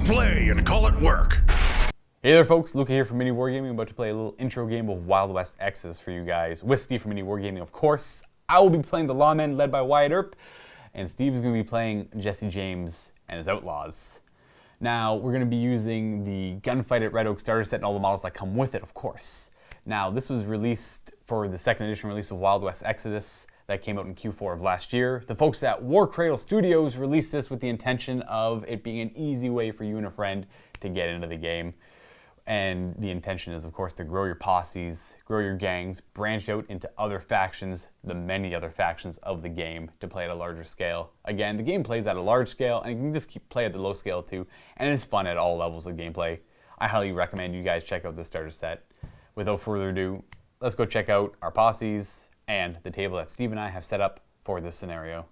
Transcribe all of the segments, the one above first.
it play and call it work. Hey there folks, Luka here from MiniWarGaming. I'm about to play a little intro game of Wild West X's for you guys. With Steve from MiniWarGaming, of course. I will be playing the Lawmen, led by Wyatt Earp, and Steve is going to be playing Jessie James and his Outlaws. Now, we're going to be using the Gunfight at Red Oak starter set and all the models that come with it, of course. Now, this was released for the second edition release of Wild West Exodus that came out in Q4 of last year. The folks at Warcradle Studios released this with the intention of it being an easy way for you and a friend to get into the game. And the intention is, of course, to grow your posses, grow your gangs, branch out into other factions, the many other factions of the game, to play at a larger scale. Again, the game plays at a large scale, and you can just play at the low scale too, and it's fun at all levels of gameplay. I highly recommend you guys check out this starter set. Without further ado, let's go check out our posses and the table that Steve and I have set up for this scenario.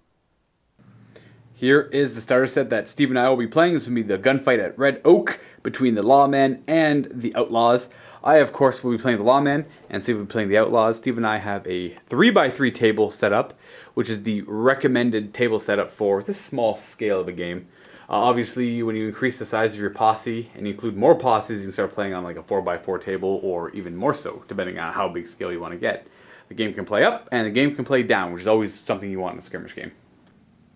Here is the starter set that Steve and I will be playing. This will be the Gunfight at Red Oak between the Lawmen and the Outlaws. I, of course, will be playing the Lawmen, and Steve will be playing the Outlaws. Steve and I have a 3x3 table set up, which is the recommended table setup for this small scale of a game. Obviously, when you increase the size of your posse and you include more posses, you can start playing on like a 4x4 table, or even more so, depending on how big scale you want to get. The game can play up, and the game can play down, which is always something you want in a skirmish game.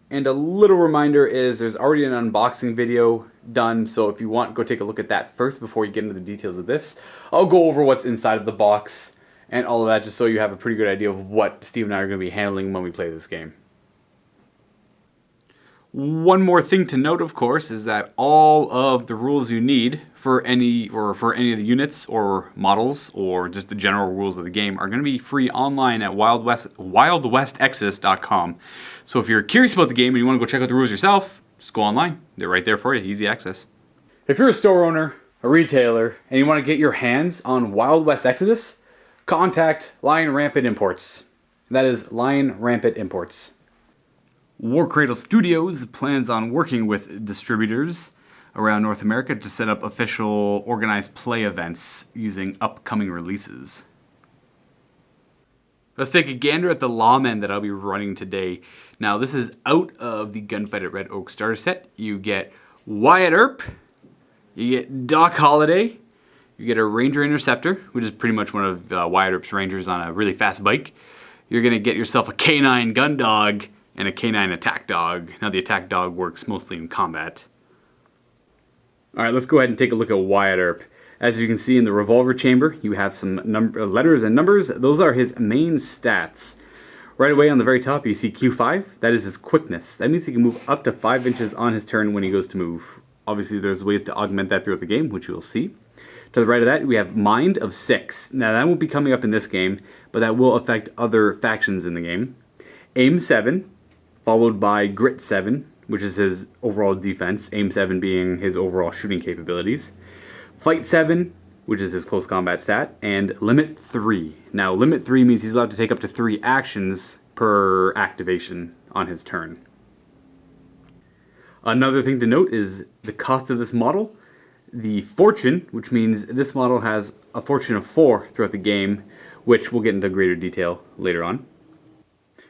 And a little reminder is there's already an unboxing video done, so if you want, go take a look at that first before you get into the details of this. I'll go over what's inside of the box and all of that, just so you have a pretty good idea of what Steve and I are going to be handling when we play this game. One more thing to note, of course, is that all of the rules you need for any of the units or models or just the general rules of the game are going to be free online at wildwestexodus.com. So if you're curious about the game and you want to go check out the rules yourself, just go online. They're right there for you, easy access. If you're a store owner, a retailer, and you want to get your hands on Wild West Exodus, contact Lion Rampant Imports. That is Lion Rampant Imports. Warcradle Studios plans on working with distributors around North America to set up official organized play events using upcoming releases. Let's take a gander at the Lawmen that I'll be running today. Now, this is out of the Gunfight at Red Oak starter set. You get Wyatt Earp, you get Doc Holliday, you get a Ranger Interceptor, which is pretty much one of Wyatt Earp's Rangers on a really fast bike. You're going to get yourself a K9 gun dog and a K9 attack dog. Now, the attack dog works mostly in combat. Alright, let's go ahead and take a look at Wyatt Earp. As you can see in the revolver chamber, you have some letters and numbers. Those are his main stats. Right away on the very top, you see Q5. That is his quickness. That means he can move up to 5 inches on his turn when he goes to move. Obviously, there's ways to augment that throughout the game, which you will see. To the right of that, we have Mind of 6. Now, that won't be coming up in this game, but that will affect other factions in the game. Aim 7, followed by Grit 7, which is his overall defense, Aim 7 being his overall shooting capabilities. Fight 7, which is his close combat stat, and Limit 3. Now, Limit 3 means he's allowed to take up to 3 actions per activation on his turn. Another thing to note is the cost of this model. The Fortune, which means this model has a fortune of 4 throughout the game, which we'll get into greater detail later on.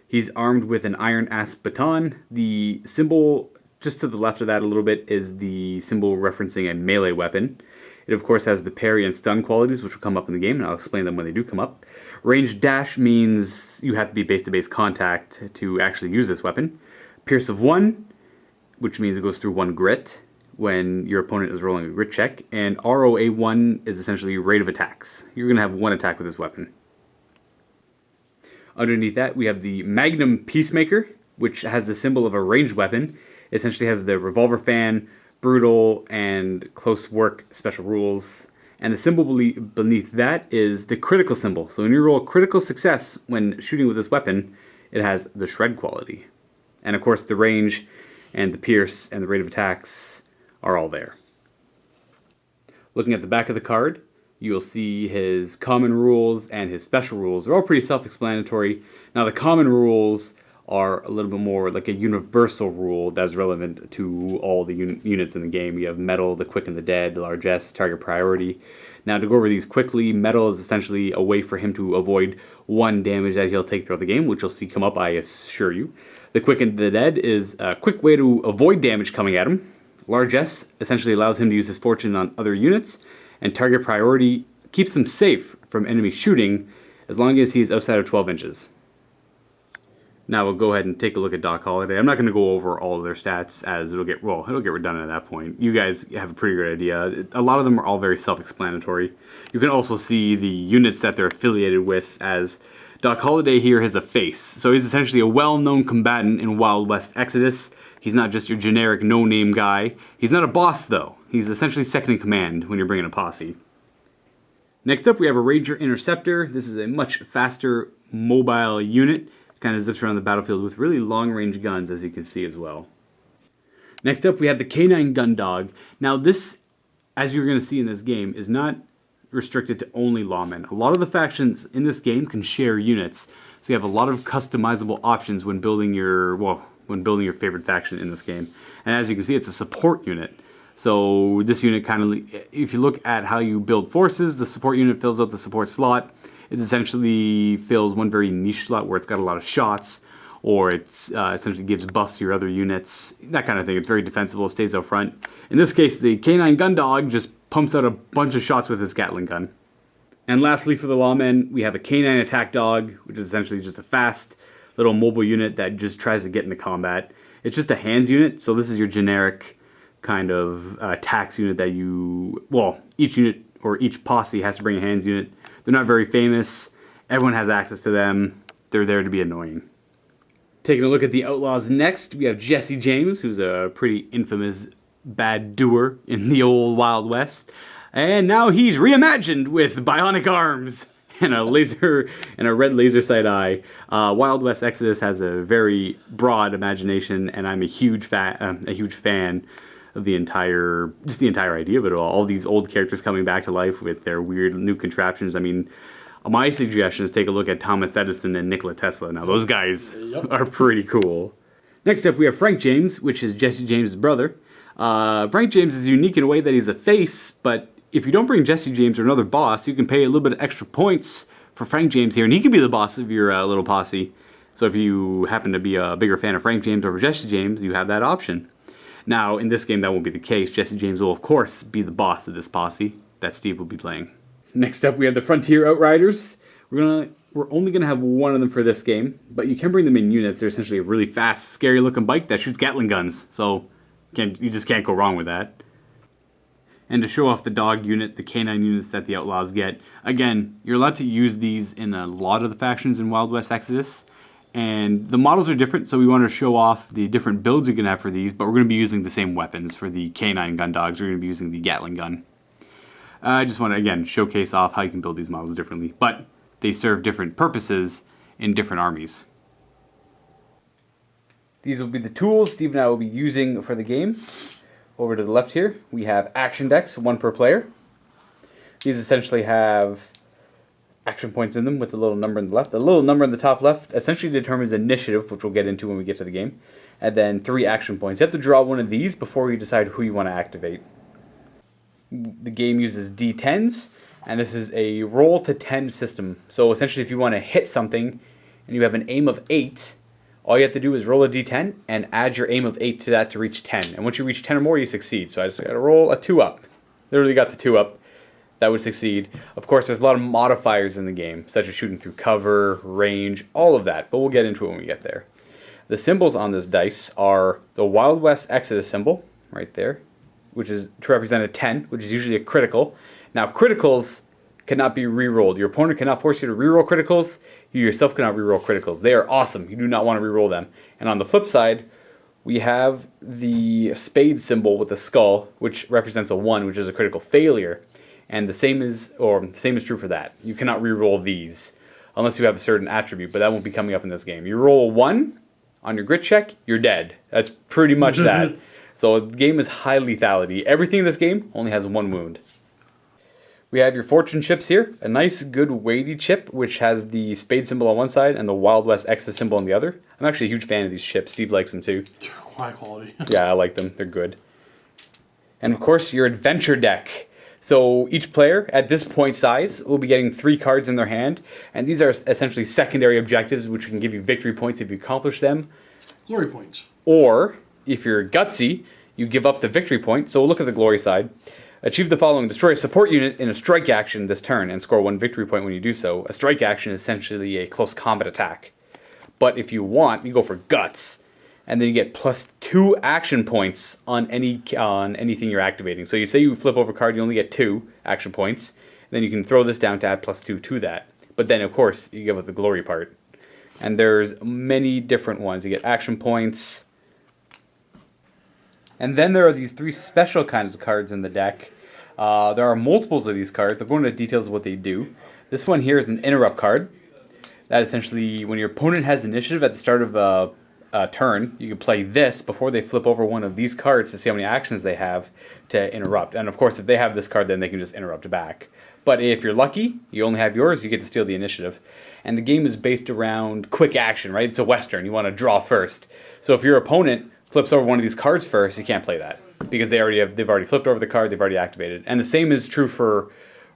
He's armed with an iron asp baton. The symbol just to the left of that a little bit is the symbol referencing a melee weapon. It, of course, has the parry and stun qualities, which will come up in the game, and I'll explain them when they do come up. Range dash means you have to be base-to-base contact to actually use this weapon. Pierce of 1, which means it goes through 1 grit when your opponent is rolling a grit check. And ROA1 is essentially rate of attacks. You're going to have 1 attack with this weapon. Underneath that, we have the Magnum Peacemaker, which has the symbol of a ranged weapon. It essentially has the revolver fan, brutal, and close work special rules. And the symbol beneath that is the critical symbol. So when you roll critical success when shooting with this weapon, it has the shred quality. And of course, the range and the pierce and the rate of attacks are all there. Looking at the back of the card, you'll see his common rules and his special rules. They're all pretty self-explanatory. Now, the common rules are a little bit more like a universal rule that's relevant to all the units in the game. You have Metal, the Quick and the Dead, the Largesse, Target Priority. Now, to go over these quickly, Metal is essentially a way for him to avoid 1 damage that he'll take throughout the game, which you'll see come up, I assure you. The Quick and the Dead is a quick way to avoid damage coming at him. Largesse essentially allows him to use his fortune on other units, and target priority keeps them safe from enemy shooting as long as he is outside of 12 inches. Now we'll go ahead and take a look at Doc Holliday. I'm not going to go over all of their stats as it'll get redundant at that point. You guys have a pretty good idea. A lot of them are all very self-explanatory. You can also see the units that they're affiliated with, as Doc Holliday here has a face. So he's essentially a well-known combatant in Wild West Exodus. He's not just your generic no-name guy. He's not a boss though. He's essentially second in command when you're bringing a posse. Next up we have a Ranger Interceptor. This is a much faster mobile unit. Kind of zips around the battlefield with really long-range guns, as you can see as well. Next up, we have the Canine Gun Dog. Now this, as you're going to see in this game, is not restricted to only Lawmen. A lot of the factions in this game can share units, so you have a lot of customizable options when building your favorite faction in this game. And as you can see, it's a support unit. So this unit kind of, if you look at how you build forces, the support unit fills out the support slot. It essentially fills one very niche slot where it's got a lot of shots, or it's essentially gives buffs to your other units, that kind of thing. It's very defensible, it stays out front. In this case, the Canine Gun Dog just pumps out a bunch of shots with his Gatling gun. And lastly, for the Lawmen, we have a Canine Attack Dog, which is essentially just a fast little mobile unit that just tries to get into combat. It's just a hands unit, so this is your generic kind of tax unit that each unit or each posse has to bring a hands unit. They're not very famous. Everyone has access to them. They're there to be annoying. Taking a look at the Outlaws next, we have Jessie James, who's a pretty infamous bad doer in the old Wild West. And now he's reimagined with bionic arms and a laser and a red laser sight eye. Wild West Exodus has a very broad imagination, and I'm a huge fan of the entire idea of it all these old characters coming back to life with their weird new contraptions. I mean, my suggestion is take a look at Thomas Edison and Nikola Tesla. Now, those guys are pretty cool. Next up, we have Frank James, which is Jessie James' brother. Frank James is unique in a way that he's a face, but if you don't bring Jessie James or another boss, you can pay a little bit of extra points for Frank James here, and he can be the boss of your little posse. So if you happen to be a bigger fan of Frank James over Jessie James, you have that option. Now, in this game, that won't be the case. Jessie James will, of course, be the boss of this posse that Steve will be playing. Next up, we have the Frontier Outriders. We're only going to have one of them for this game, but you can bring them in units. They're essentially a really fast, scary-looking bike that shoots Gatling guns, so you just can't go wrong with that. And to show off the dog unit, the canine units that the Outlaws get, again, you're allowed to use these in a lot of the factions in Wild West Exodus. And the models are different, so we want to show off the different builds you can have for these, but we're going to be using the same weapons for the Canine Gun Dogs. We're going to be using the Gatling gun. I just want to, again, showcase off how you can build these models differently, but they serve different purposes in different armies. These will be the tools Steve and I will be using for the game. Over to the left here, we have action decks, one per player. These essentially have action points in them with a little number on the left. The little number in the top left essentially determines initiative, which we'll get into when we get to the game. And then 3 action points. You have to draw one of these before you decide who you want to activate. The game uses D10s, and this is a roll to 10 system. So essentially if you want to hit something and you have an aim of 8, all you have to do is roll a D10 and add your aim of 8 to that to reach 10. And once you reach 10 or more, you succeed. So I just got to roll a 2 up. Literally got the 2 up. That would succeed. Of course, there's a lot of modifiers in the game, such as shooting through cover, range, all of that, but we'll get into it when we get there. The symbols on this dice are the Wild West Exodus symbol, right there, which is to represent a 10, which is usually a critical. Now, criticals cannot be re-rolled. Your opponent cannot force you to re-roll criticals. You yourself cannot re-roll criticals. They are awesome. You do not want to re-roll them. And on the flip side, we have the spade symbol with the skull, which represents a 1, which is a critical failure. And the same is true for that. You cannot re-roll these unless you have a certain attribute, but that won't be coming up in this game. You roll a 1 on your grit check, you're dead. That's pretty much that. So the game is high lethality. Everything in this game only has 1 wound. We have your fortune chips here. A nice, good, weighty chip, which has the spade symbol on one side and the Wild West Exodus symbol on the other. I'm actually a huge fan of these chips. Steve likes them too. They're high quality. Yeah, I like them. They're good. And of course, your adventure deck. So each player at this point size will be getting 3 cards in their hand, and these are essentially secondary objectives which can give you victory points if you accomplish them. Glory points. Or, if you're gutsy, you give up the victory point. So we'll look at the glory side. Achieve the following. Destroy a support unit in a strike action this turn and score 1 victory point when you do so. A strike action is essentially a close combat attack. But if you want, you go for guts. And then you get +2 action points on anything you're activating. So you say you flip over a card, you only get 2 action points. Then you can throw this down to add +2 to that. But then, of course, you give it the glory part. And there's many different ones. You get action points. And then there are these 3 special kinds of cards in the deck. There are multiples of these cards. I'll go into the details of what they do. This one here is an interrupt card. That essentially, when your opponent has initiative at the start of a turn, you can play this before they flip over one of these cards to see how many actions they have to interrupt. And of course, if they have this card, then they can just interrupt back. But if you're lucky, you only have yours, you get to steal the initiative. And the game is based around quick action, right? It's a Western. You want to draw first. So if your opponent flips over one of these cards first, you can't play that. Because they've already flipped over the card, they've already activated. And the same is true for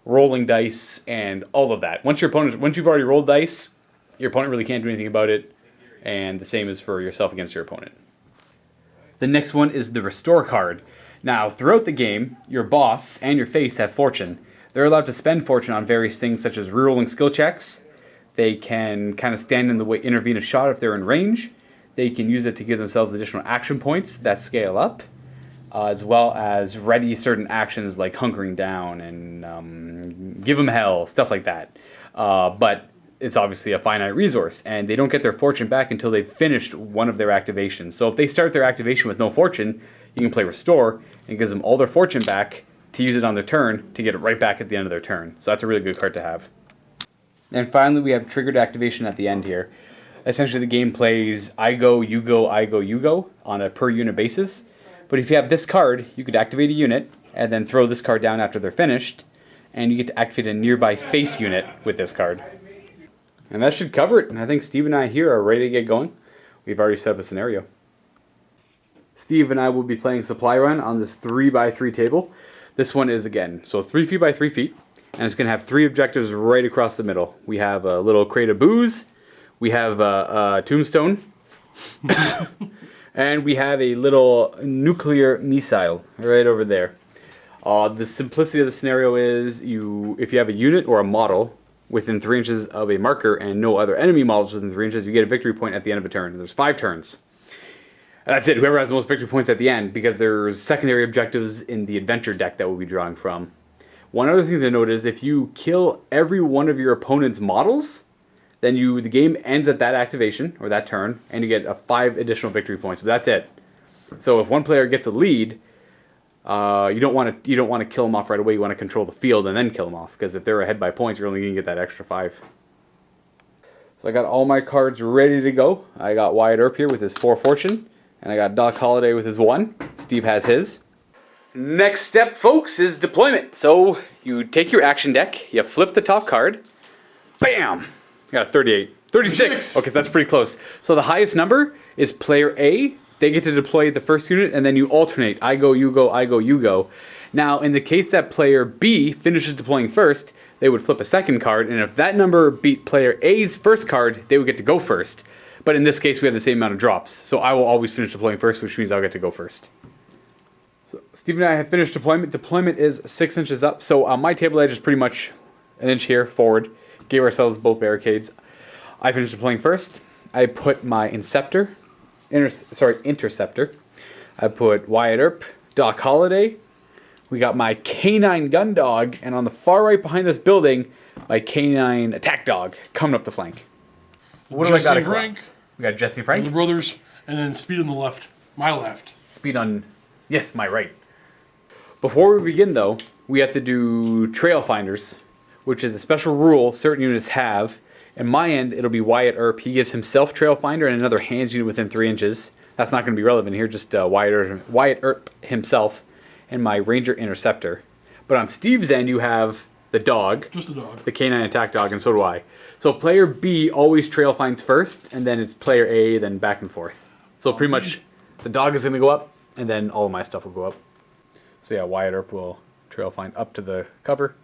rolling dice and all of that. Once you've already rolled dice, your opponent really can't do anything about it. And the same is for yourself against your opponent. The next one is the Restore card. Now, throughout the game, your boss and your face have fortune. They're allowed to spend fortune on various things such as rerolling skill checks. They can kind of stand in the way, intervene a shot if they're in range. They can use it to give themselves additional action points that scale up, as well as ready certain actions like hunkering down and give them hell, stuff like that. But it's obviously a finite resource, and they don't get their fortune back until they've finished one of their activations. So if they start their activation with no fortune, you can play Restore, and it gives them all their fortune back to use it on their turn to get it right back at the end of their turn. So that's a really good card to have. And finally, we have Triggered Activation at the end here. Essentially, the game plays I go, you go, I go, you go on a per unit basis. But if you have this card, you could activate a unit and then throw this card down after they're finished, and you get to activate a nearby face unit with this card. And that should cover it. And I think Steve and I here are ready to get going. We've already set up a scenario. Steve and I will be playing Supply Run on this 3x3 table. This one is, again, so 3 feet by 3 feet. And it's going to have 3 objectives right across the middle. We have a little crate of booze. We have a tombstone. And we have a little nuclear missile right over there. The simplicity of the scenario is if you have a unit or a model within 3 inches of a marker and no other enemy models within 3 inches, you get a victory point at the end of a turn. There's 5 turns. That's it. Whoever has the most victory points at the end, because there's secondary objectives in the adventure deck that we'll be drawing from. One other thing to note is if you kill every one of your opponent's models, then the game ends at that activation or that turn, and you get 5 additional victory points. But that's it. So if one player gets a lead, you don't want to kill them off right away. You want to control the field and then kill them off, because if they're ahead by points, you're only going to get that extra 5. So I got all my cards ready to go. I got Wyatt Earp here with his 4 fortune, and I got Doc Holliday with his 1. Steve has his. Next step, folks, is deployment. So you take your action deck, you flip the top card, bam! Got a 38. 36! Okay, so that's pretty close. So the highest number is player A. They get to deploy the first unit, and then you alternate. I go, you go, I go, you go. Now, in the case that player B finishes deploying first, they would flip a second card, and if that number beat player A's first card, they would get to go first. But in this case, we have the same amount of drops. So I will always finish deploying first, which means I'll get to go first. So Steve and I have finished deployment. Deployment is 6 inches up. So my table edge is pretty much an inch here forward. Gave ourselves both barricades. I finished deploying first. I put my Interceptor. I put Wyatt Earp, Doc Holliday. We got my K9 gun dog, and on the far right behind this building, my K9 attack dog coming up the flank. What do I got across? Frank. We got Jesse Frank. The brothers, and then Speed on the left. My left. Speed on, yes, my right. Before we begin, though, we have to do trail finders, which is a special rule certain units have. In my end, it'll be Wyatt Earp. He gives himself trail finder and another hands unit within 3 inches. That's not going to be relevant here, just Wyatt Earp himself and my Ranger Interceptor. But on Steve's end, you have the dog. Just the dog. The K9 attack dog, and so do I. So player B always trail finds first, and then it's player A, then back and forth. So pretty much the dog is going to go up, and then all of my stuff will go up. So yeah, Wyatt Earp will trail find up to the cover.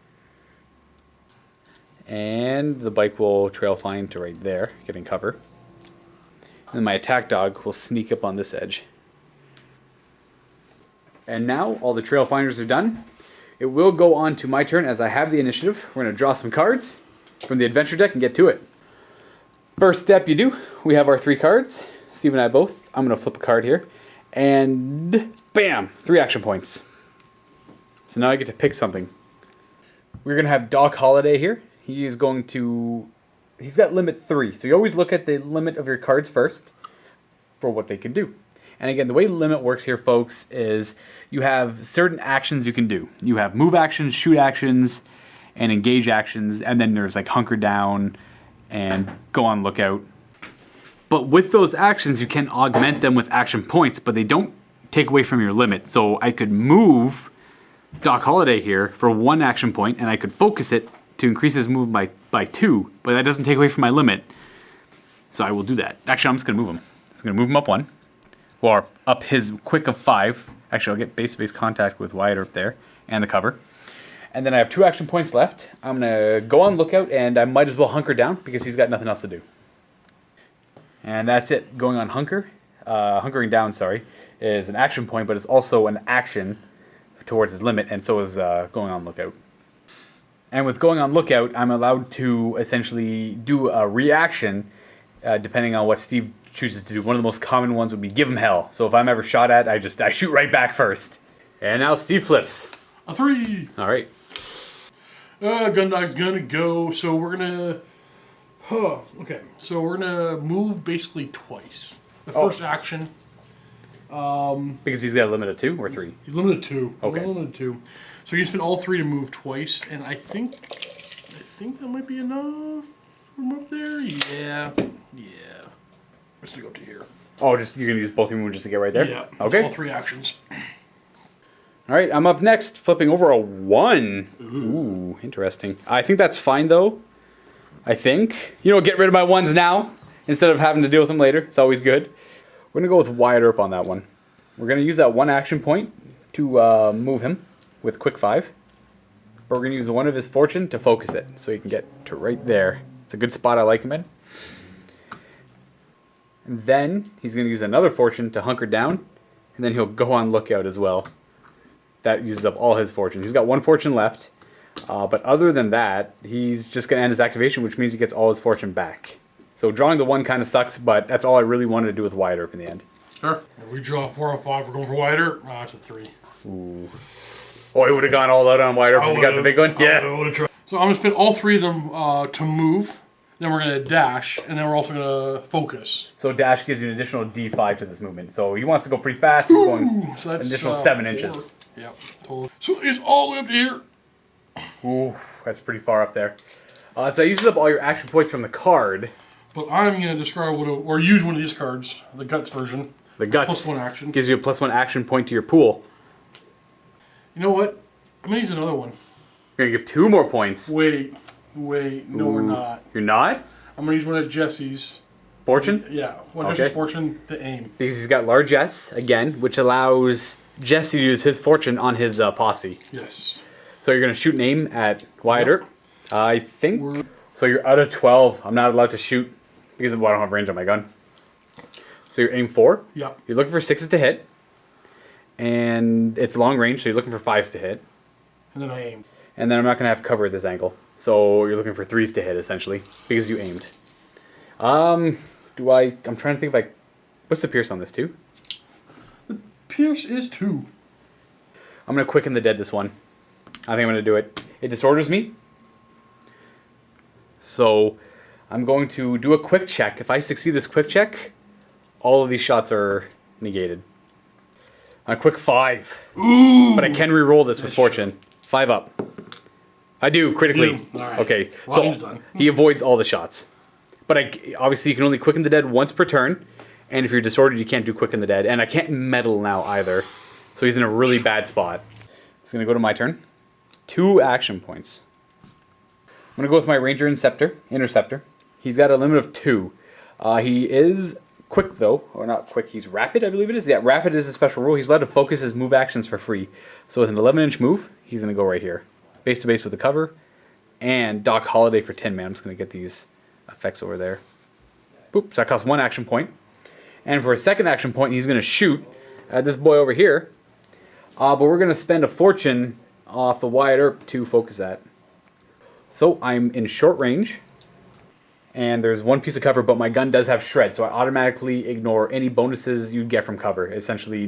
And the bike will trail find to right there, getting cover. And my attack dog will sneak up on this edge. And now all the trail finders are done. It will go on to my turn as I have the initiative. We're going to draw some cards from the adventure deck and get to it. First step you do, we have our 3 cards. Steve and I both. I'm going to flip a card here. And bam! 3 action points. So now I get to pick something. We're going to have Doc Holliday here. He's got limit 3. So you always look at the limit of your cards first for what they can do. And again, the way limit works here, folks, is you have certain actions you can do. You have move actions, shoot actions, and engage actions. And then there's like hunker down and go on lookout. But with those actions, you can augment them with action points, but they don't take away from your limit. So I could move Doc Holliday here for 1 action point, and I could focus it to increase his move by 2, but that doesn't take away from my limit. So I will do that. Actually, I'm just going to move him. I'm going to move him up 1, or up his quick of 5. Actually, I'll get base-to-base contact with Wyatt Earp there, and the cover. And then I have 2 action points left. I'm going to go on lookout, and I might as well hunker down, because he's got nothing else to do. And that's it. Going on hunkering down, is an action point, but it's also an action towards his limit, and so is going on lookout. And with going on lookout, I'm allowed to essentially do a reaction depending on what Steve chooses to do. One of the most common ones would be give him hell. So if I'm ever shot at, I shoot right back first. And now Steve flips. A 3. All right. Gundog's gonna go. So we're gonna. Okay. So we're gonna move basically twice. The first action. Because he's got a limit of 2 or 3. He's limited 2. Okay. Limited 2. So you spend all 3 to move twice, and I think that might be enough from up there. Yeah. Let's go up to here. Oh, you're gonna use both your moves just to get right there. Yeah. Okay. All 3 actions. All right, I'm up next, flipping over a 1. Ooh, interesting. I think that's fine though. I think get rid of my 1s now instead of having to deal with them later. It's always good. We're gonna go with Wyatt Earp on that one. We're gonna use that 1 action point to move him with quick 5. But we're gonna use 1 of his fortune to focus it, so he can get to right there. It's a good spot I like him in. And then he's gonna use another fortune to hunker down, and then he'll go on lookout as well. That uses up all his fortune. He's got 1 fortune left, but other than that, he's just gonna end his activation, which means he gets all his fortune back. So drawing the 1 kind of sucks, but that's all I really wanted to do with Wyatt Earp in the end. Sure. If we draw 4 or 5, we're going for Wyatt Earp. It's a 3. Ooh. Oh, he would have gone all out on Wyatt Earp if he got the big one? Yeah. So I'm going to spend all 3 of them to move. Then we're going to dash, and then we're also going to focus. So dash gives you an additional D5 to this movement. So he wants to go pretty fast. He's going so that's, an additional 7 inches. 4. Yep, totally. So it's all the way up to here. Ooh, that's pretty far up there. So that uses up all your action points from the card. But I'm going to describe or use one of these cards, the Guts version. The Guts. +1 action. Gives you a +1 action point to your pool. You know what? I'm going to use another one. You're going to give 2 more points. Wait. No, we're not. You're not? I'm going to use one of Jesse's. Fortune? Yeah, one of Jesse's fortune to aim. Because he's got large S, again, which allows Jesse to use his fortune on his posse. Yes. So you're going to shoot and aim at Wyatt Earp. I think. So you're out of 12. I'm not allowed to shoot because I don't have range on my gun. So you're aim 4. Yep. You're looking for 6s to hit. And it's long range, so you're looking for 5s to hit. And then I aim. And then I'm not going to have cover at this angle. So you're looking for 3s to hit, essentially, because you aimed. I'm trying to think if what's the pierce on this, 2? The pierce is 2. I'm going to quicken the dead this one. I think I'm going to do it. It disorders me. So I'm going to do a quick check. If I succeed this quick check, all of these shots are negated. On a quick 5. Ooh! But I can re-roll this with fortune. 5 up. I do, critically. All right. Okay, Well, so he's done. he avoids all the shots. But obviously you can only quicken the dead once per turn. And if you're disordered, you can't do quicken the dead. And I can't meddle now either. So he's in a really bad spot. It's going to go to my turn. 2 action points. I'm going to go with my Ranger Interceptor. He's got a limit of 2. He is quick, though. Or not quick, he's rapid, I believe it is. Yeah, rapid is a special rule. He's allowed to focus his move actions for free. So with an 11-inch move, he's going to go right here. Base to base with the cover. And Doc Holliday for Tin Man. I'm just going to get these effects over there. Boop, so that costs 1 action point. And for a second action point, he's going to shoot at this boy over here. But we're going to spend a fortune off the Wyatt Earp to focus that. So I'm in short range. And there's one piece of cover, but my gun does have shred, so I automatically ignore any bonuses you get from cover. Essentially,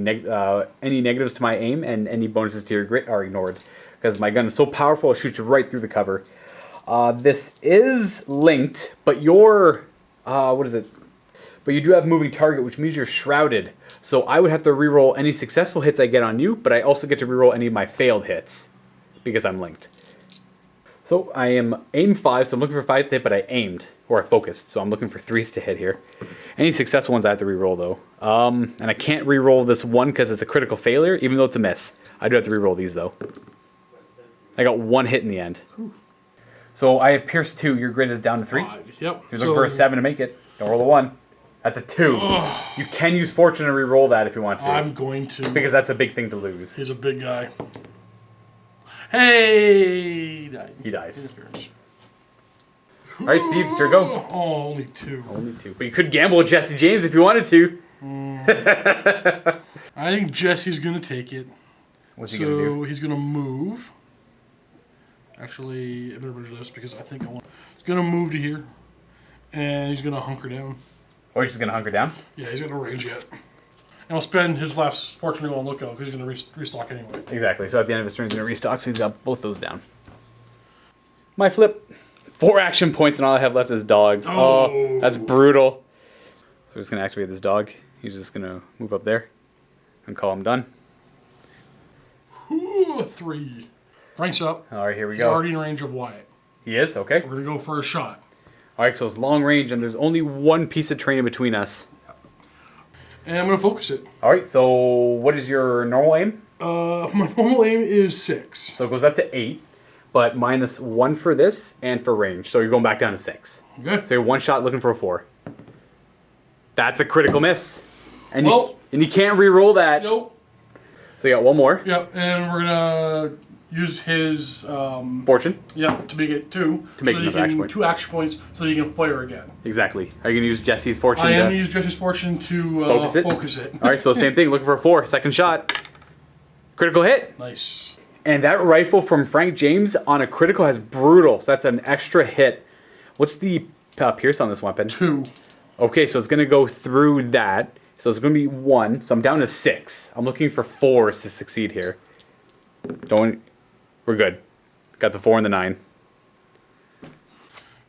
any negatives to my aim and any bonuses to your grit are ignored. Because my gun is so powerful, it shoots right through the cover. This is linked, but your... what is it? But you do have moving target, which means you're shrouded. So I would have to reroll any successful hits I get on you, but I also get to reroll any of my failed hits. Because I'm linked. So I am aim 5, so I'm looking for 5s to hit, but I aimed. Or I focused, so I'm looking for 3s to hit here. Any successful ones I have to reroll though. And I can't reroll this one because it's a critical failure, even though it's a miss. I do have to reroll these though. I got 1 hit in the end. So I have Pierce 2, your grid is down to 3. 5, yep. You're looking for a 7 to make it. Don't roll a 1. That's a 2. You can use fortune to reroll that if you want to. I'm going to. Because that's a big thing to lose. He's a big guy. Hey! He died. He dies. Interference. Alright, Steve, it's your go. Oh, only 2. Only 2. But you could gamble with Jessie James if you wanted to. I think Jesse's going to take it. What's he going to do? He's going to move. Actually, I better measure this because I think I want... He's going to move to here. And he's going to hunker down. Oh, he's just going to hunker down? Yeah, he's got no range yet. And he'll spend his last fortune to go on Lookout because he's going to restock anyway. Exactly. So at the end of his turn, he's going to restock, so he's got both those down. My flip. 4 action points, and all I have left is dogs. Oh, that's brutal. So we're just going to activate this dog. He's just going to move up there and call him done. Ooh, 3. Frank's up. All right, here we He's go. already in range of Wyatt. He is? Okay. We're going to go for a shot. All right, so it's long range, and there's only 1 piece of terrain in between us. And I'm going to focus it. All right, so what is your normal aim? My normal aim is 6. So it goes up to 8, but minus 1 for this and for range. So you're going back down to 6. Okay. So you're 1 shot looking for a 4. That's a critical miss. And, Well, you can't re-roll that. Nope. So you got 1 more. Yep, and we're going to use his... Fortune. Yep, to make it 2. To make so that another action point. 2 action points so that he can fire again. Exactly. Are you going to use Jesse's Fortune? I am going to use Jesse's Fortune to focus it. All right, so same thing. Looking for a 4. Second shot. Critical hit. Nice. And that rifle from Frank James on a critical has brutal. So that's an extra hit. What's the pierce on this weapon? 2. Okay, so it's going to go through that. So it's going to be 1. So I'm down to 6. I'm looking for 4s to succeed here. We're good. Got the 4 and the 9.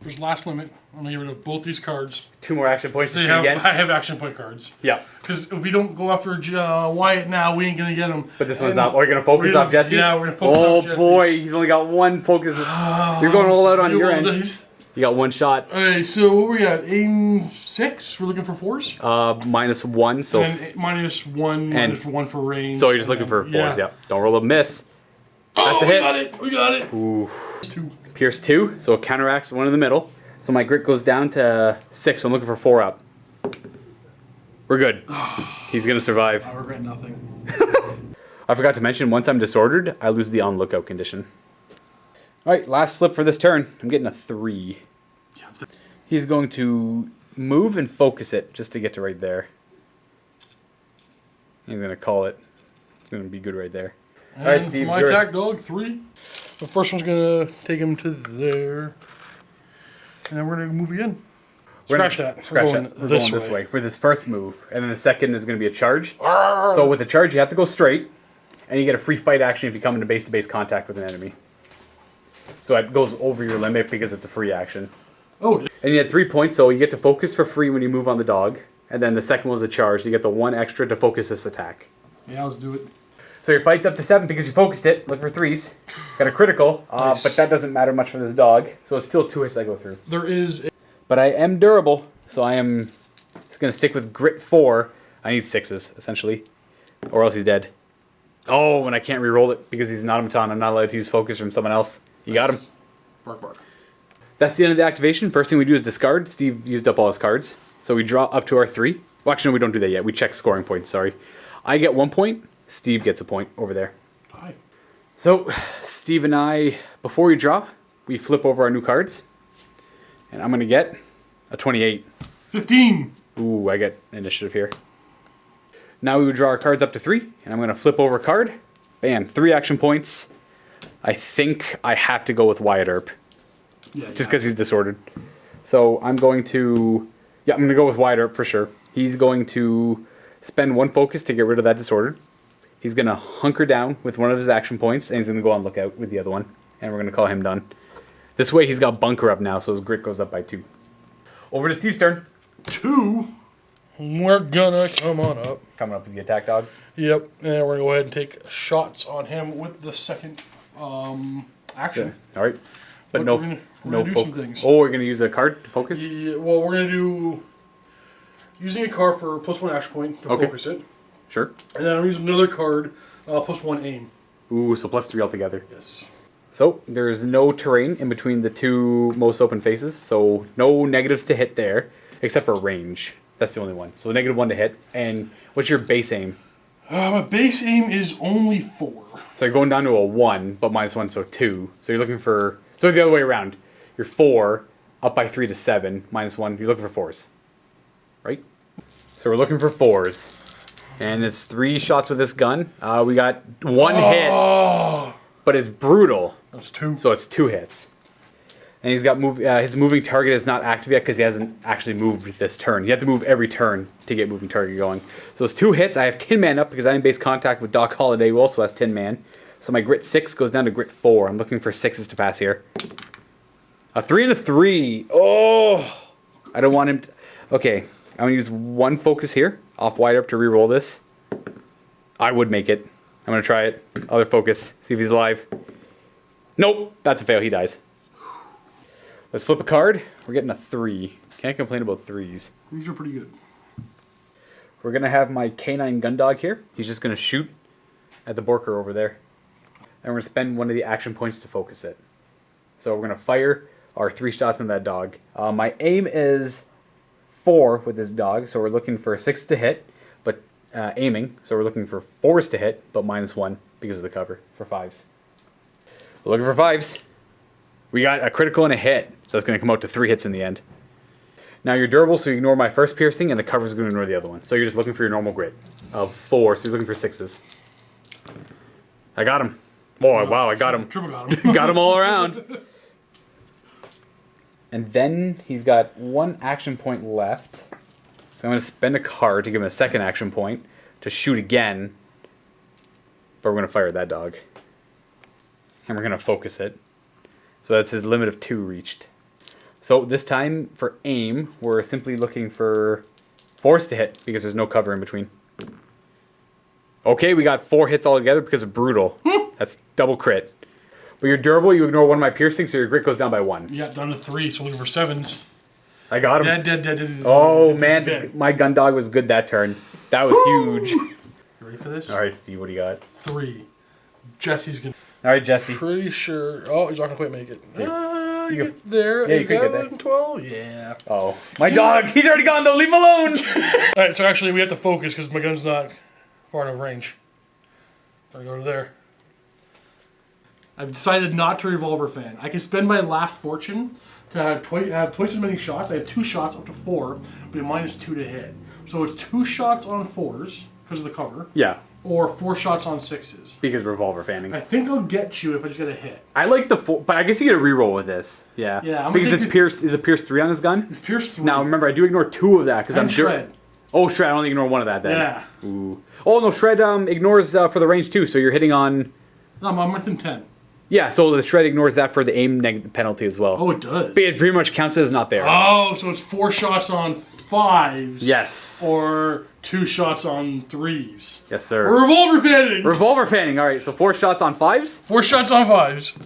There's last limit. I'm going to get rid of both these cards. 2 more action points to I shoot again. have action point cards. Yeah. Because if we don't go after Wyatt now, we ain't going to get him. But this one's not. We're going to focus off Jesse? Yeah, we're going to focus off Jesse. Oh boy, he's only got 1 focus. You're going all out on your end. You got 1 shot. Alright, so what we got? Aim 6? We're looking for 4s? Minus 1, so... And minus 1, minus 1 for range. So you're just looking for 4s, yeah. Don't roll a miss. That's a hit. We got it! Ooh. 2. Pierce 2, so it counteracts 1 in the middle. So my grit goes down to 6, so I'm looking for 4 up. We're good. He's going to survive. I regret nothing. I forgot to mention, once I'm disordered, I lose the on lookout condition. Alright, last flip for this turn. I'm getting a 3. He's going to move and focus it just to get to right there. He's going to call it. It's going to be good right there. Alright, Steve, my yours. attack dog, 3. The first one's going to take him to there. And then we're going to move again. Scratch that. Scratch that. We're going this way for this first move. And then the second is going to be a charge. So with a charge, you have to go straight. And you get a free fight action if you come into base-to-base contact with an enemy. So it goes over your limit because it's a free action. Oh. And you had 3 points, so you get to focus for free when you move on the dog. And then the second was a charge. So you get the 1 extra to focus this attack. Yeah, let's do it. So your fight's up to 7 because you focused it. Look for 3s. Got a critical, Nice. but that doesn't matter much for this dog. So it's still 2 hits I go through. There is... But I am durable, so I am going to stick with grit 4. I need 6s, essentially. Or else he's dead. Oh, and I can't re-roll it because he's an automaton. I'm not allowed to use focus from someone else. You got him. Bark, bark. That's the end of the activation. First thing we do is discard. Steve used up all his cards. So we draw up to our 3. Well, actually, no, we don't do that yet. We check scoring points, sorry. I get 1 point. Steve gets a point over there. Hi. So, Steve and I, before we draw, we flip over our new cards. And I'm going to get a 28. 15. Ooh, I get initiative here. Now we would draw our cards up to 3. And I'm going to flip over a card. Bam, 3 action points. I think I have to go with Wyatt Earp. Yeah. Just because he's disordered. So I'm going to... Yeah, I'm going to go with Wyatt Earp for sure. He's going to spend 1 focus to get rid of that disorder. He's going to hunker down with one of his action points, and he's going to go on lookout with the other one. And we're going to call him done. This way he's got bunker up now, so his grit goes up by 2. Over to Steve's turn. 2. We're gonna come on up. Coming up with the attack dog. Yep, and we're gonna go ahead and take shots on him with the second action. All right. But Look, no, we're no gonna do some focus. things. Oh, we're going to use the card to focus? Yeah, well, we're gonna do using a card for +1 action point to focus it, Sure. and then I'm using another card +1 aim. Ooh, so +3 altogether. Yes. So there's no terrain in between the 2 most open faces, so no negatives to hit there, except for range. That's the only one. So -1 to hit. And what's your base aim? My base aim is only 4. So you're going down to a 1, but -1, so 2. So you're looking for... So the other way around. You're 4, up by 3 to 7, -1. You're looking for 4s. Right? So we're looking for 4s. And it's 3 shots with this gun. We got 1 hit, but it's brutal. That's 2. So it's 2 hits. And he's got his moving target is not active yet because he hasn't actually moved this turn. You have to move every turn to get moving target going. So it's 2 hits. I have Tin Man up because I'm in base contact with Doc Holliday, who also has Tin Man. So my grit 6 goes down to grit 4. I'm looking for 6s to pass here. A 3 and a 3. Oh, I don't want him to... Okay, I'm going to use 1 focus here off Wyatt Earp to re-roll this. I would make it. I'm going to try it. Other focus. See if he's alive. Nope, that's a fail. He dies. Let's flip a card. We're getting a 3. Can't complain about 3s. These are pretty good. We're going to have my K9 gun dog here. He's just going to shoot at the Borker over there. And we're going to spend 1 of the action points to focus it. So we're going to fire our 3 shots on that dog. My aim is 4 with this dog, so we're looking for 6 to hit, but aiming. So we're looking for 4s to hit, but -1 because of the cover for 5s. We're looking for 5s. We got a critical and a hit, so that's going to come out to 3 hits in the end. Now you're durable, so you ignore my first piercing, and the cover's going to ignore the other one. So you're just looking for your normal grit of 4, so you're looking for 6s. I got him. Oh, wow, I got him. Triple got him. Got him all around. And then he's got 1 action point left. So I'm going to spend a card to give him a 2nd action point to shoot again. But we're going to fire that dog. And we're going to focus it. So that's his limit of 2 reached. So this time, for aim, we're simply looking for 4s to hit, because there's no cover in between. Okay, we got 4 hits all together because of brutal. That's double crit. But you're durable, you ignore 1 of my piercings, so your grit goes down by 1. Yeah, down to 3, so looking for 7s. I got him. Dead. Oh, man, Dead. my gun dog was good that turn. That was huge. You ready for this? All right, Steve, what do you got? 3. Jesse's gonna... All right, Jesse. Pretty sure... Oh, he's not gonna quite make it. You You get there. Yeah, you could get there. 12? Yeah. Oh, my dog. He's already gone, though. Leave him alone. Alright, so actually we have to focus because my gun's not far enough range. I'm gonna go to there. I've decided not to revolver fan. I can spend my last fortune to have, twice as many shots. I have 2 shots up to 4, but -2 to hit. So it's 2 shots on 4s because of the cover. Yeah, Or 4 shots on 6s. because revolver fanning. I think I'll get you if I just get a hit. I like the 4, but I guess you get a reroll with this. Yeah. Yeah, I'm Because gonna it's take pierce. Is it pierce 3 on this gun? It's pierce 3. Now remember, I do ignore 2 of that because I'm and shred. Oh, shred. I only ignore 1 of that then. Yeah. Ooh. Oh no, shred ignores for the range too. So you're hitting on. No, I'm within 10. Yeah, so the shred ignores that for the aim penalty as well. Oh, it does. But it pretty much counts as not there. Oh, so it's 4 shots on 5s. Yes. Or 2 shots on 3s. Yes, sir. Or revolver fanning. Revolver fanning. All right, so 4 shots on 5s. 4 shots on 5s.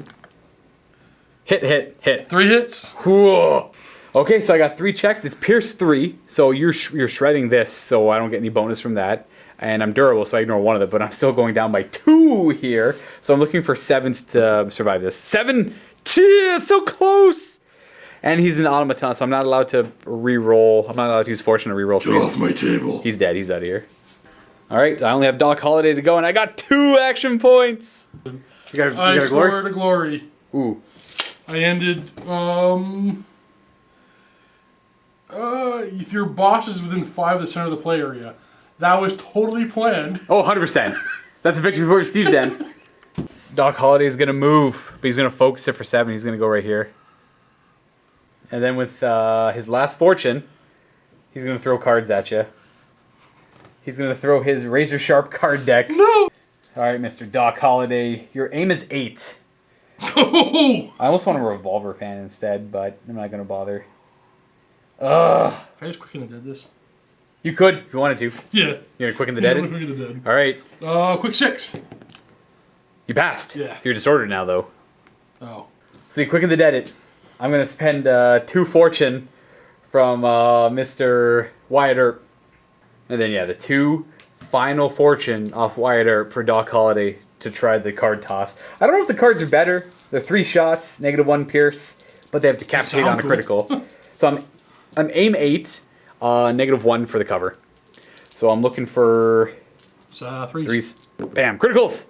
Hit. 3 hits. Whoa. Okay, so I got 3 checks. It's pierce 3, so you're shredding this, so I don't get any bonus from that. And I'm durable, so I ignore 1 of them, but I'm still going down by 2 here. So I'm looking for 7s to survive this. 7! So close! And he's an automaton, so I'm not allowed to re-roll. I'm not allowed to use fortune to re-roll. Get off my table. He's dead. He's out of here. All right, I only have Doc Holliday to go, and I got 2 action points. You got I a glory? scored a glory. Ooh. I ended, if your boss is within 5 of the center of the play area. That was totally planned. Oh, 100%. That's a victory for Steve then. Doc Holliday is going to move, but he's going to focus it for 7. He's going to go right here. And then with his last fortune, he's going to throw cards at you. He's going to throw his razor sharp card deck. No! Alright, Mr. Doc Holliday. Your aim is 8. Oh! I almost want a revolver fan instead, but I'm not going to bother. Ugh. Can I just quicken the dead this? You could, if you wanted to. Yeah. You're going to quicken the dead? I'm gonna quicken the dead. Alright. Quick 6. You passed. Yeah. You're disordered now, though. Oh. So you quicken the dead it. I'm going to spend 2 fortune from Mr. Wyatt Earp. And then, yeah, the 2 final fortune off Wyatt Earp for Doc Holliday to try the card toss. I don't know if the cards are better. They're 3 shots, -1 pierce, but they have decapitate on a critical. So I'm aim 8, -1 for the cover. So I'm looking for It's 3s. 3s. Bam, criticals!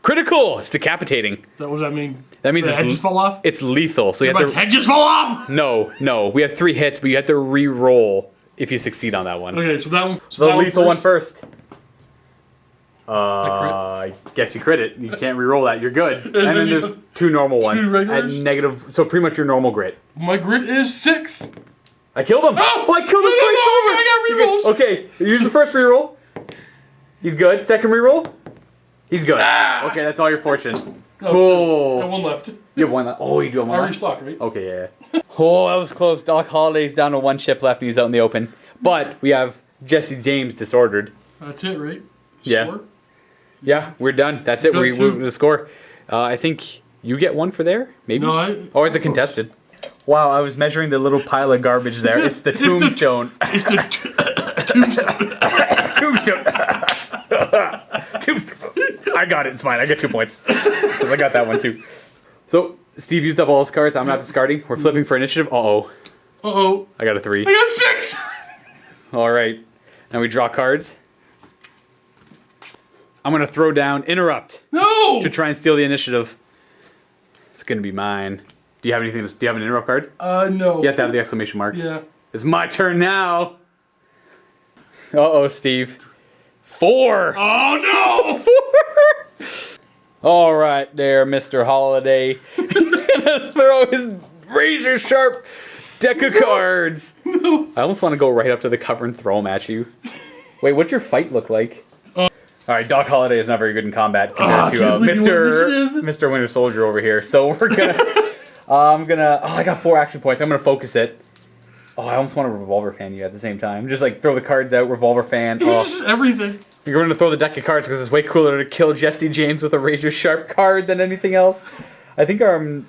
Critical! It's decapitating. What does that mean? That means The head just fall off? It's lethal. So you My have to. head just fall off! No. We have 3 hits, but you have to re-roll if you succeed on that one. Okay, so that one. So the that lethal one first. crit? I guess you crit it. You can't re-roll that. You're good. And then then you there's have 2 normal ones at regulars? negative. So pretty much your normal grit. My grit is 6. I killed him. Oh! I killed him twice over. I got rerolls. Okay, use the first reroll. He's good. Second reroll. He's good. Ah! Okay, that's all your fortune. Oh, Cool. got 1 left. You have 1 left. Oh, you do have I 1 already left. stocked, right? Okay, yeah. Oh, that was close. Doc Holliday's down to 1 chip left and he's out in the open. But we have Jessie James disordered. That's it, right? Yeah. Score? Yeah, we're done. That's it. Got We 2. the score. I think you get 1 for there, maybe. No, Or it's a contested. Wow, I was measuring the little pile of garbage there. It's the tombstone. It's the tombstone. Tombstone. Tombstone. I got it. It's fine. I get 2 points because I got that one too. So Steve used up all his cards. I'm not discarding. We're flipping for initiative. Uh-oh. Uh-oh. I got a 3. I got 6! All right. Now we draw cards. I'm going to throw down Interrupt No! to try and steal the initiative. It's going to be mine. Do you have anything? Do you have an Interrupt card? No. You have to have the exclamation mark. Yeah. It's my turn now. Uh-oh, Steve. 4. Oh, no! 4. All right there, Mr. Holliday. He's gonna throw his razor sharp deck of cards. No. I almost want to go right up to the cover and throw them at you. Wait, what's your fight look like? All right, Doc Holliday is not very good in combat compared to can't believe you won Mr. Winter Soldier over here. So we're gonna. I got 4 action points. I'm gonna focus it. Oh, I almost want to revolver fan you at the same time. Just like throw the cards out, revolver fan. This is everything. You're going to throw the deck of cards because it's way cooler to kill Jessie James with a razor sharp card than anything else. I think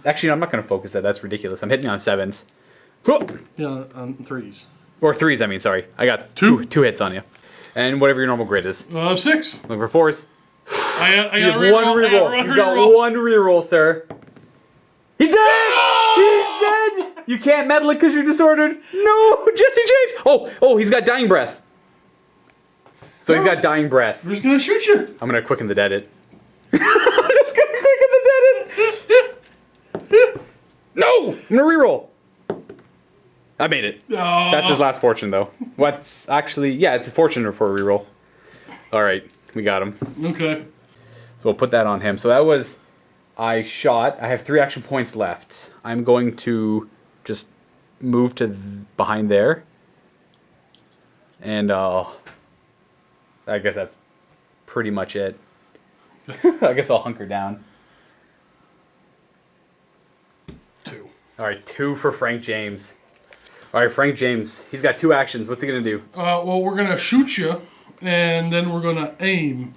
actually, I'm not going to focus that. That's ridiculous. I'm hitting on 7s. Yeah, 3s. Or 3s, I mean, sorry. I got two hits on you. And whatever your normal grid is. 6. Looking for 4s. I got You have 1 reroll. You've got 1 reroll, sir. He's dead! He's dead! You can't meddle it because you're disordered. No, Jessie James! Oh, he's got dying breath. So he's got dying breath. I'm just gonna shoot you. I'm gonna quicken the dead it. I'm just gonna quicken the dead it. No! I'm gonna reroll. I made it. Oh. That's his last fortune, though. What's actually... Yeah, it's his fortune for a reroll. Alright, we got him. Okay. So we'll put that on him. So that was... I shot. I have 3 action points left. I'm going to just move to behind there. And I guess that's pretty much it. I guess I'll hunker down. 2. Alright, 2 for Frank James. Alright, Frank James. He's got 2 actions. What's he going to do? Well, we're gonna shoot you, and then we're gonna aim.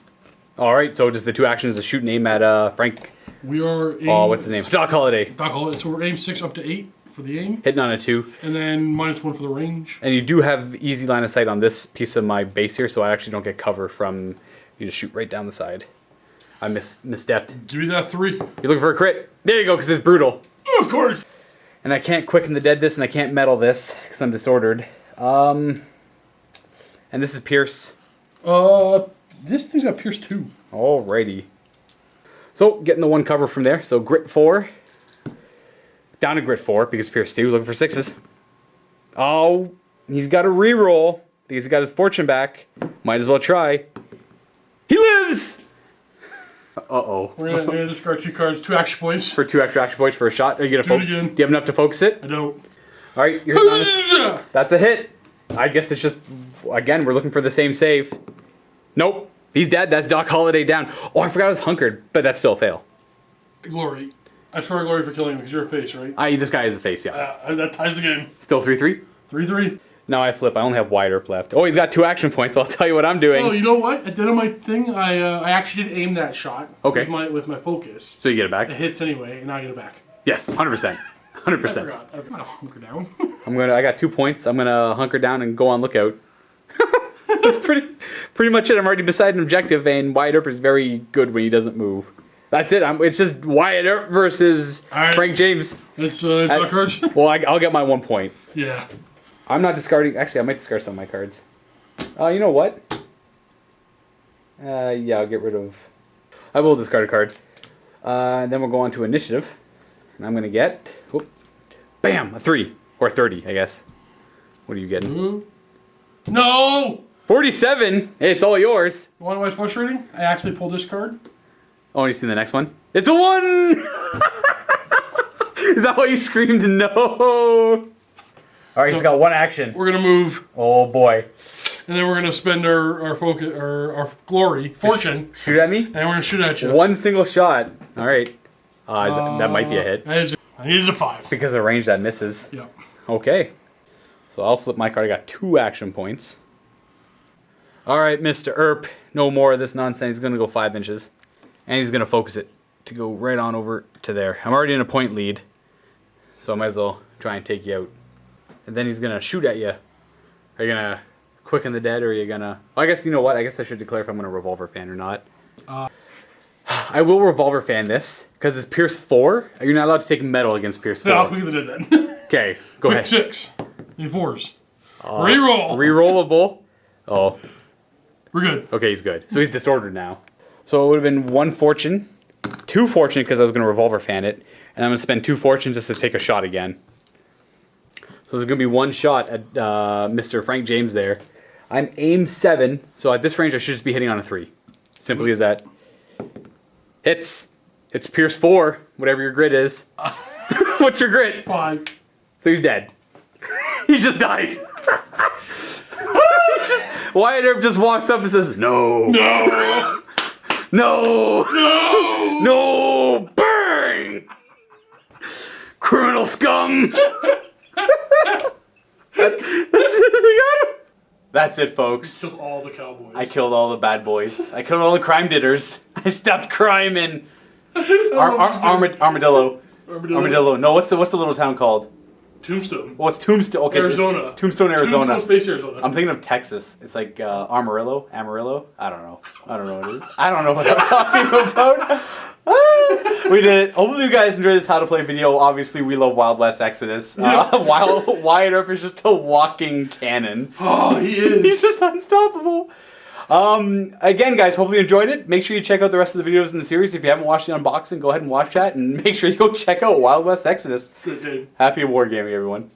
Alright, so just the 2 actions to shoot and aim at Frank... We are aim. Oh, what's his name? Doc Holliday. Doc Holliday. So we're aim 6 up to 8 for the aim, Hitting on a 2. and then -1 for the range. And you do have easy line of sight on this piece of my base here, so I actually don't get cover from you to shoot right down the side. I misstepped. Give me that 3. You're looking for a crit. There you go, because it's brutal. Of course. And I can't quicken the dead this, and I can't metal this, because I'm disordered. And this is Pierce. This thing's got Pierce 2. Alrighty. So, getting the 1 cover from there. So, grit 4. Down to grit 4, because Pierce 2. Looking for 6s. Oh, he's got a reroll, because he got his fortune back. Might as well try. He lives! Uh-oh. We're gonna discard 2 cards, 2 action points. For 2 extra action points for a shot. Are you gonna Do it focus? Do again. you have enough to focus it? I don't. All right, you're hitting on it. That's a hit. I guess it's just, again, we're looking for the same save. Nope. He's dead. That's Doc Holliday down. Oh, I forgot I was hunkered, but that's still a fail. Glory. I score Glory for killing him because you're a face, right? This guy is a face, yeah. That ties the game. Still 3-3? 3-3. Now I flip. I only have Wyatt Earp left. Oh, he's got 2 action points. Well, I'll tell you what I'm doing. Oh, you know what? At the end of my thing, I actually did aim that shot. Okay. With my focus. So you get it back? It hits anyway, and I get it back. Yes, 100%. 100%. I forgot. I'm gonna hunker down. I got 2 points. I'm gonna hunker down and go on lookout. That's pretty much it. I'm already beside an objective, and Wyatt Earp is very good when he doesn't move. That's it. It's just Wyatt Earp versus Frank James. It's draw cards. Well, I'll get my 1 point. Yeah. I'm not discarding. Actually, I might discard some of my cards. You know what? Yeah, I'll get rid of. I will discard a card. And then we'll go on to initiative, and I'm gonna get. Whoop, bam, a 3 or 30, I guess. What are you getting? No. 47. Hey, it's all yours. You want to know what's frustrating? I actually pulled this card. Oh, and you seen the next one? It's a 1! Is that why you screamed no? Alright, he's got 1 action. We're gonna move. Oh boy. And then we're gonna spend our focus, our glory, fortune. Shoot at me? And we're gonna shoot at you. 1 single shot. Alright. That might be a hit. I needed a 5. Because of range that misses. Yep. Okay. So I'll flip my card. I got 2 action points. Alright, Mr. Earp. No more of this nonsense. He's gonna go 5 inches. And he's going to focus it to go right on over to there. I'm already in a point lead, so I might as well try and take you out. And then he's going to shoot at you. Are you going to quicken the dead, or are you going to... Well, I guess, you know what? I guess I should declare if I'm going to revolver fan or not. I will revolver fan this, because it's Pierce 4. You're not allowed to take metal against Pierce 4. No, we did that then. Okay, go Quick ahead. 6. Need 4s. Reroll. Rerollable. Oh. We're good. Okay, he's good. So he's disordered now. So it would have been 1 fortune, 2 fortune because I was going to revolver fan it, and I'm going to spend 2 fortune just to take a shot again. So there's going to be 1 shot at Mr. Frank James there. I'm aim 7, so at this range I should just be hitting on a 3. Simply as that. Hits. It's Pierce 4, whatever your grit is. What's your grit? 5. So he's dead. He just dies. Wyatt Earp just walks up and says, "No. No. No! No! No! Bang! Criminal scum! That's it, folks. Killed all the cowboys. I killed all the bad boys. I killed all the crime ditters. I stopped crime in Armadillo. Armadillo. No, what's the little town called? Tombstone. Well, it's Tombstone. Okay, Arizona. Tombstone, Arizona. Tombstone, Space, Arizona. I'm thinking of Texas. It's like Amarillo. I don't know. I don't know what it is. I don't know what I'm talking about. We did it. Hopefully you guys enjoyed this how to play video. Obviously, we love Wild West Exodus. While Wyatt Earp is just a walking cannon. Oh, he is. He's just unstoppable. Again, guys, hopefully you enjoyed it. Make sure you check out the rest of the videos in the series. If you haven't watched the unboxing, go ahead and watch that. And make sure you go check out Wild West Exodus. Good game. Happy wargaming, everyone.